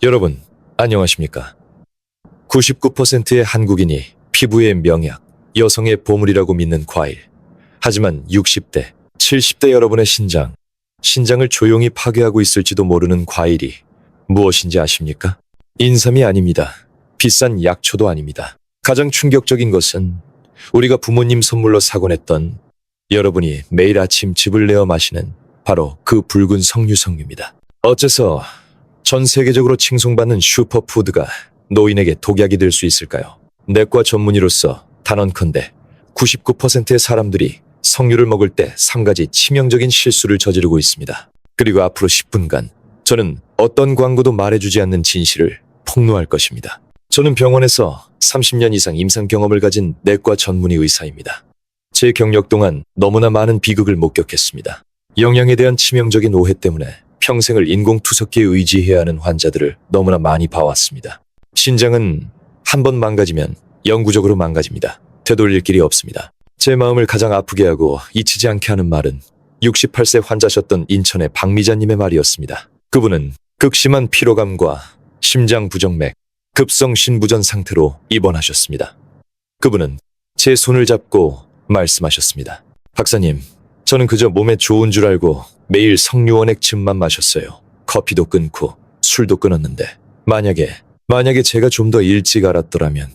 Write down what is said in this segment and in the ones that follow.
여러분, 안녕하십니까? 99%의 한국인이 피부의 명약, 여성의 보물이라고 믿는 과일. 하지만 60대, 70대 여러분의 신장을 조용히 파괴하고 있을지도 모르는 과일이 무엇인지 아십니까? 인삼이 아닙니다. 비싼 약초도 아닙니다. 가장 충격적인 것은 우리가 부모님 선물로 사곤 했던 여러분이 매일 아침 즙을 내어 마시는 바로 그 붉은 석류입니다. 어째서 전 세계적으로 칭송받는 슈퍼푸드가 노인에게 독약이 될 수 있을까요? 내과 전문의로서 단언컨대 99%의 사람들이 석류를 먹을 때 3가지 치명적인 실수를 저지르고 있습니다. 그리고 앞으로 10분간 저는 어떤 광고도 말해주지 않는 진실을 폭로할 것입니다. 저는 병원에서 30년 이상 임상 경험을 가진 내과 전문의 의사입니다. 제 경력 동안 너무나 많은 비극을 목격했습니다. 영양에 대한 치명적인 오해 때문에 평생을 인공투석기에 의지해야 하는 환자들을 너무나 많이 봐왔습니다. 신장은 한 번 망가지면 영구적으로 망가집니다. 되돌릴 길이 없습니다. 제 마음을 가장 아프게 하고 잊히지 않게 하는 말은 68세 환자셨던 인천의 박미자님의 말이었습니다. 그분은 극심한 피로감과 심장 부정맥, 급성 신부전 상태로 입원하셨습니다. 그분은 제 손을 잡고 말씀하셨습니다. 박사님, 저는 그저 몸에 좋은 줄 알고 매일 석류원액 즙만 마셨어요. 커피도 끊고 술도 끊었는데 만약에 제가 좀 더 일찍 알았더라면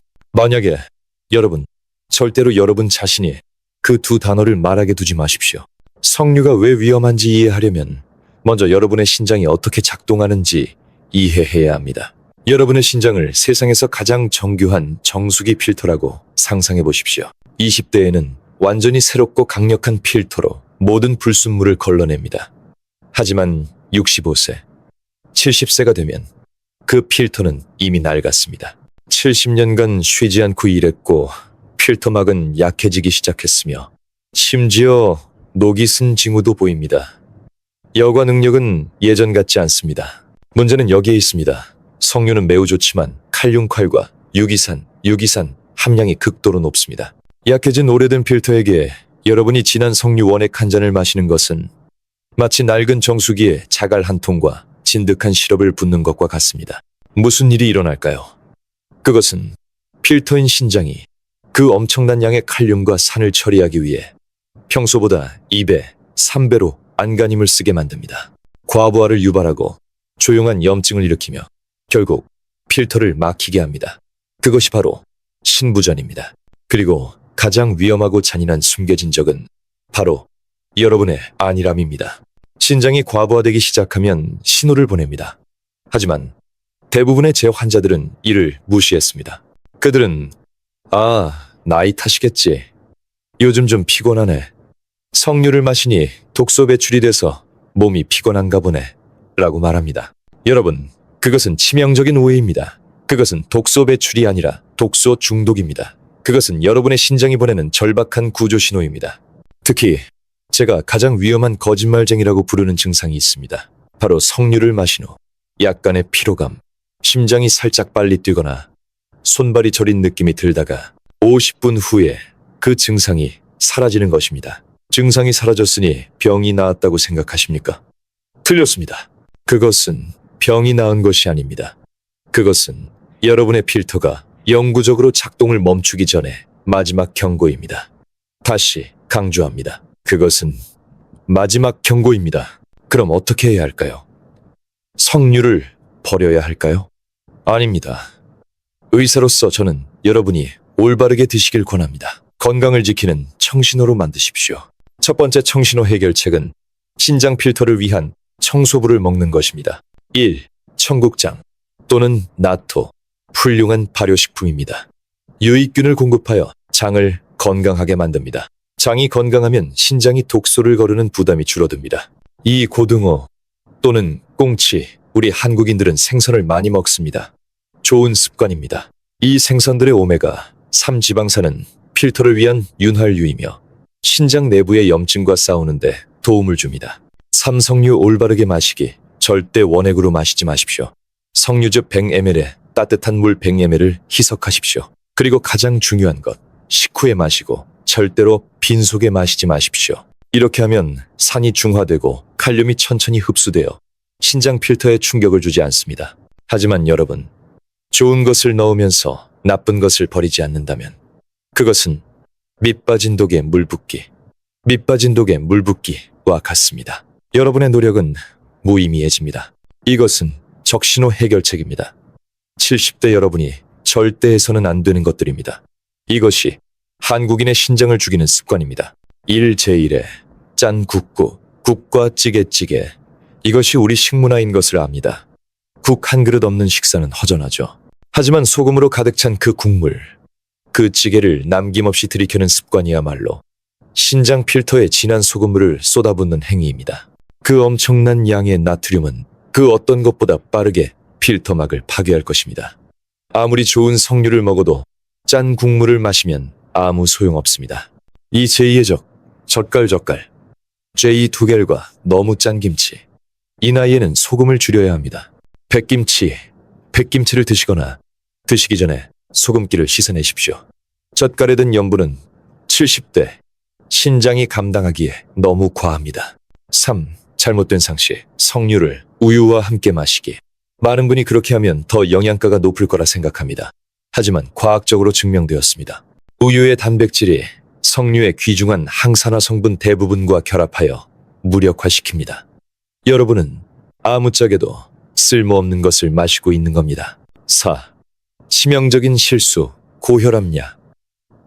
여러분, 절대로 여러분 자신이 그 두 단어를 말하게 두지 마십시오. 석류가 왜 위험한지 이해하려면 먼저 여러분의 신장이 어떻게 작동하는지 이해해야 합니다. 여러분의 신장을 세상에서 가장 정교한 정수기 필터라고 상상해 보십시오. 20대에는 완전히 새롭고 강력한 필터로 모든 불순물을 걸러냅니다. 하지만 65세, 70세가 되면 그 필터는 이미 낡았습니다. 70년간 쉬지 않고 일했고 필터막은 약해지기 시작했으며 심지어 녹이 쓴 징후도 보입니다. 여과 능력은 예전 같지 않습니다. 문제는 여기에 있습니다. 석류는 매우 좋지만 칼륨칼과 유기산 함량이 극도로 높습니다. 약해진 오래된 필터에게 여러분이 진한 석류 원액 한 잔을 마시는 것은 마치 낡은 정수기에 자갈 한 통과 진득한 시럽을 붓는 것과 같습니다. 무슨 일이 일어날까요? 그것은 필터인 신장이 그 엄청난 양의 칼륨과 산을 처리하기 위해 평소보다 2배, 3배로 안간힘을 쓰게 만듭니다. 과부하를 유발하고 조용한 염증을 일으키며 결국 필터를 막히게 합니다. 그것이 바로 신부전입니다. 그리고 가장 위험하고 잔인한 숨겨진 적은 바로 여러분의 안일함입니다. 신장이 과부하되기 시작하면 신호를 보냅니다. 하지만 대부분의 제 환자들은 이를 무시했습니다. 그들은 나이 탓이겠지. 요즘 좀 피곤하네. 석류를 마시니 독소 배출이 돼서 몸이 피곤한가 보네. 라고 말합니다. 여러분, 그것은 치명적인 오해입니다. 그것은 독소 배출이 아니라 독소 중독입니다. 그것은 여러분의 신장이 보내는 절박한 구조 신호입니다. 특히 제가 가장 위험한 거짓말쟁이라고 부르는 증상이 있습니다. 바로 석류를 마신 후 약간의 피로감, 심장이 살짝 빨리 뛰거나 손발이 저린 느낌이 들다가 50분 후에 그 증상이 사라지는 것입니다. 증상이 사라졌으니 병이 나았다고 생각하십니까? 틀렸습니다. 그것은 병이 나은 것이 아닙니다. 그것은 여러분의 필터가 영구적으로 작동을 멈추기 전에 마지막 경고입니다. 다시 강조합니다. 그것은 마지막 경고입니다. 그럼 어떻게 해야 할까요? 석류를 버려야 할까요? 아닙니다. 의사로서 저는 여러분이 올바르게 드시길 권합니다. 건강을 지키는 청신호로 만드십시오. 첫 번째 청신호 해결책은 신장 필터를 위한 청소부를 먹는 것입니다. 1. 청국장 또는 나토, 훌륭한 발효식품입니다. 유익균을 공급하여 장을 건강하게 만듭니다. 장이 건강하면 신장이 독소를 거르는 부담이 줄어듭니다. 2. 고등어 또는 꽁치, 우리 한국인들은 생선을 많이 먹습니다. 좋은 습관입니다. 이 생선들의 오메가3 지방산은 필터를 위한 윤활유이며 신장 내부의 염증과 싸우는데 도움을 줍니다. 3. 석류 올바르게 마시기. 절대 원액으로 마시지 마십시오. 석류즙 100ml에 따뜻한 물 100ml를 희석하십시오. 그리고 가장 중요한 것, 식후에 마시고 절대로 빈속에 마시지 마십시오. 이렇게 하면 산이 중화되고 칼륨이 천천히 흡수되어 신장 필터에 충격을 주지 않습니다. 하지만 여러분, 좋은 것을 넣으면서 나쁜 것을 버리지 않는다면 그것은 밑빠진 독에 물 붓기, 밑빠진 독에 물 붓기와 같습니다. 여러분의 노력은 무의미해집니다. 이것은 적신호 해결책입니다. 70대 여러분이 절대 해서는 안 되는 것들입니다. 이것이 한국인의 신장을 죽이는 습관입니다. 일제일에 짠 국구, 국과 찌개찌개. 이것이 우리 식문화인 것을 압니다. 국 한 그릇 없는 식사는 허전하죠. 하지만 소금으로 가득 찬 그 국물, 그 찌개를 남김없이 들이켜는 습관이야말로 신장 필터에 진한 소금물을 쏟아붓는 행위입니다. 그 엄청난 양의 나트륨은 그 어떤 것보다 빠르게 필터막을 파괴할 것입니다. 아무리 좋은 석류를 먹어도 짠 국물을 마시면 아무 소용없습니다. 이 제2의 적, 젓갈젓갈, 제2두겔과 너무 짠 김치. 이 나이에는 소금을 줄여야 합니다. 백김치를 드시거나 드시기 전에 소금기를 씻어내십시오. 젓갈에 든 염분은 70대 신장이 감당하기에 너무 과합니다. 3. 잘못된 상식, 석류를 우유와 함께 마시기. 많은 분이 그렇게 하면 더 영양가가 높을 거라 생각합니다. 하지만 과학적으로 증명되었습니다. 우유의 단백질이 석류의 귀중한 항산화 성분 대부분과 결합하여 무력화시킵니다. 여러분은 아무짝에도 쓸모없는 것을 마시고 있는 겁니다. 4. 치명적인 실수, 고혈압약.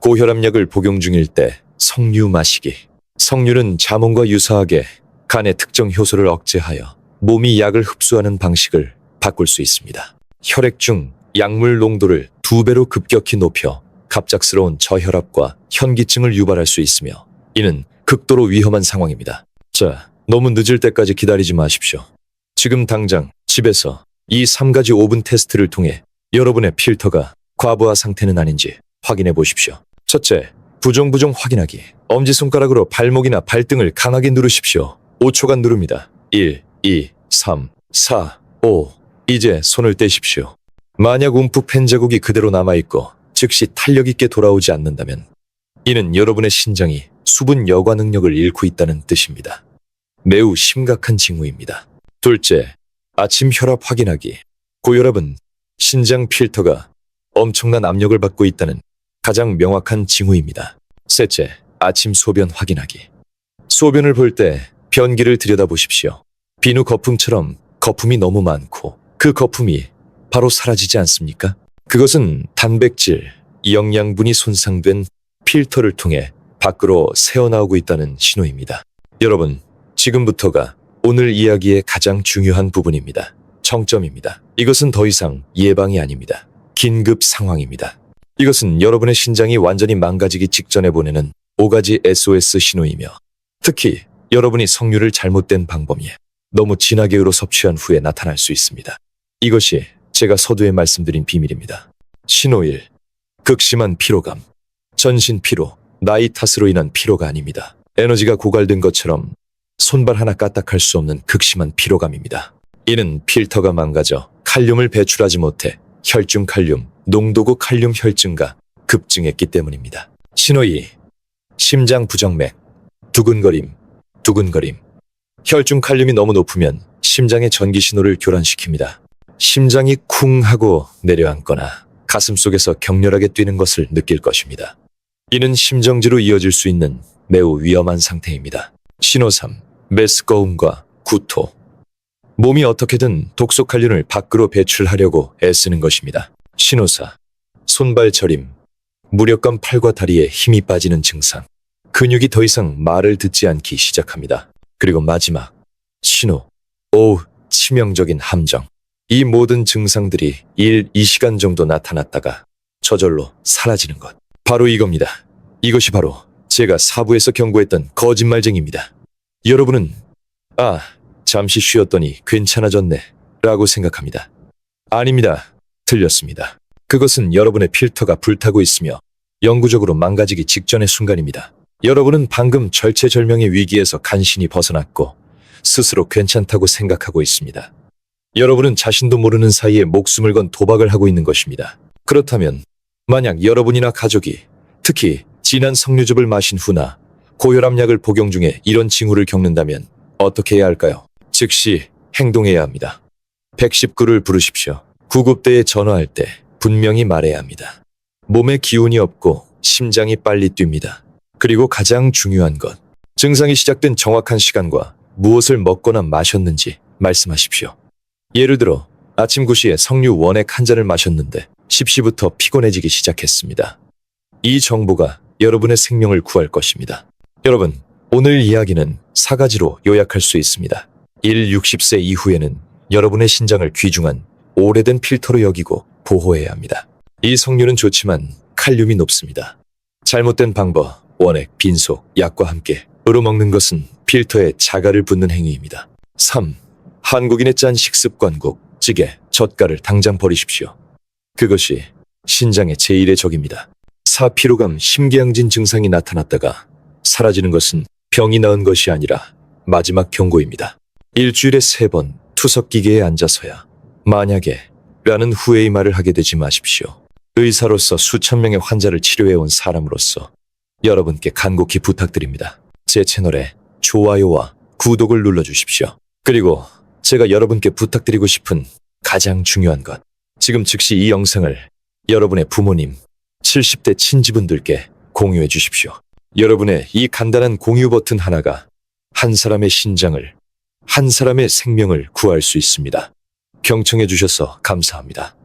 고혈압약을 복용 중일 때 석류 마시기. 석류는 자몽과 유사하게 간의 특정 효소를 억제하여 몸이 약을 흡수하는 방식을 바꿀 수 있습니다. 혈액 중 약물 농도를 2배로 급격히 높여 갑작스러운 저혈압과 현기증을 유발할 수 있으며 이는 극도로 위험한 상황입니다. 자, 너무 늦을 때까지 기다리지 마십시오. 지금 당장 집에서 이 3가지 5분 테스트를 통해 여러분의 필터가 과부하 상태는 아닌지 확인해 보십시오. 첫째, 부종부종 확인하기. 엄지손가락으로 발목이나 발등을 강하게 누르십시오. 5초간 누릅니다. 1, 2, 3, 4, 5. 이제 손을 떼십시오. 만약 움푹 팬 자국이 그대로 남아있고 즉시 탄력 있게 돌아오지 않는다면 이는 여러분의 신장이 수분 여과 능력을 잃고 있다는 뜻입니다. 매우 심각한 징후입니다. 둘째, 아침 혈압 확인하기. 고혈압은 신장 필터가 엄청난 압력을 받고 있다는 가장 명확한 징후입니다. 셋째, 아침 소변 확인하기. 소변을 볼 때 변기를 들여다보십시오. 비누 거품처럼 거품이 너무 많고 그 거품이 바로 사라지지 않습니까? 그것은 단백질, 영양분이 손상된 필터를 통해 밖으로 새어나오고 있다는 신호입니다. 여러분, 지금부터가 오늘 이야기의 가장 중요한 부분입니다. 정점입니다. 이것은 더 이상 예방이 아닙니다. 긴급 상황입니다. 이것은 여러분의 신장이 완전히 망가지기 직전에 보내는 5가지 SOS 신호이며 특히 여러분이 석류를 잘못된 방법에 너무 진하게로 섭취한 후에 나타날 수 있습니다. 이것이 제가 서두에 말씀드린 비밀입니다. 신호 1. 극심한 피로감. 전신 피로, 나이 탓으로 인한 피로가 아닙니다. 에너지가 고갈된 것처럼 손발 하나 까딱할 수 없는 극심한 피로감입니다. 이는 필터가 망가져 칼륨을 배출하지 못해 혈중 칼륨, 농도고 칼륨 혈증가 급증했기 때문입니다. 신호 2. 심장 부정맥, 두근거림. 혈중 칼륨이 너무 높으면 심장의 전기 신호를 교란시킵니다. 심장이 쿵 하고 내려앉거나 가슴 속에서 격렬하게 뛰는 것을 느낄 것입니다. 이는 심정지로 이어질 수 있는 매우 위험한 상태입니다. 신호 3. 메스꺼움과 구토. 몸이 어떻게든 독소 칼륨을 밖으로 배출하려고 애쓰는 것입니다. 신호 4. 손발 저림. 무력감, 팔과 다리에 힘이 빠지는 증상. 근육이 더 이상 말을 듣지 않기 시작합니다. 그리고 마지막 신호 5. 치명적인 함정. 이 모든 증상들이 2시간 정도 나타났다가 저절로 사라지는 것. 바로 이겁니다. 이것이 바로 제가 사부에서 경고했던 거짓말쟁이입니다. 여러분은 잠시 쉬었더니 괜찮아졌네 라고 생각합니다. 아닙니다. 틀렸습니다. 그것은 여러분의 필터가 불타고 있으며 영구적으로 망가지기 직전의 순간입니다. 여러분은 방금 절체절명의 위기에서 간신히 벗어났고 스스로 괜찮다고 생각하고 있습니다. 여러분은 자신도 모르는 사이에 목숨을 건 도박을 하고 있는 것입니다. 그렇다면 만약 여러분이나 가족이 특히 진한 석류즙을 마신 후나 고혈압약을 복용 중에 이런 징후를 겪는다면 어떻게 해야 할까요? 즉시 행동해야 합니다. 119를 부르십시오. 구급대에 전화할 때 분명히 말해야 합니다. 몸에 기운이 없고 심장이 빨리 뜁니다. 그리고 가장 중요한 것, 증상이 시작된 정확한 시간과 무엇을 먹거나 마셨는지 말씀하십시오. 예를 들어 아침 9시에 석류 원액 한 잔을 마셨는데 10시부터 피곤해지기 시작했습니다. 이 정보가 여러분의 생명을 구할 것입니다. 여러분, 오늘 이야기는 4가지로 요약할 수 있습니다. 1. 60세 이후에는 여러분의 신장을 귀중한 오래된 필터로 여기고 보호해야 합니다. 이 석류는 좋지만 칼륨이 높습니다. 잘못된 방법, 원액, 빈속, 약과 함께 으로먹는 것은 필터에 자갈을 붓는 행위입니다. 3. 한국인의 짠 식습관국, 찌개, 젓갈을 당장 버리십시오. 그것이 신장의 제1의 적입니다. 4. 피로감, 심계양진 증상이 나타났다가 사라지는 것은 병이 나은 것이 아니라 마지막 경고입니다. 일주일에 3번 투석기계에 앉아서야 만약에 라는 후회의 말을 하게 되지 마십시오. 의사로서 수천 명의 환자를 치료해온 사람으로서 여러분께 간곡히 부탁드립니다. 제 채널에 좋아요와 구독을 눌러주십시오. 그리고 제가 여러분께 부탁드리고 싶은 가장 중요한 것, 지금 즉시 이 영상을 여러분의 부모님, 70대 친지분들께 공유해 주십시오. 여러분의 이 간단한 공유 버튼 하나가 한 사람의 신장을, 한 사람의 생명을 구할 수 있습니다. 경청해 주셔서 감사합니다.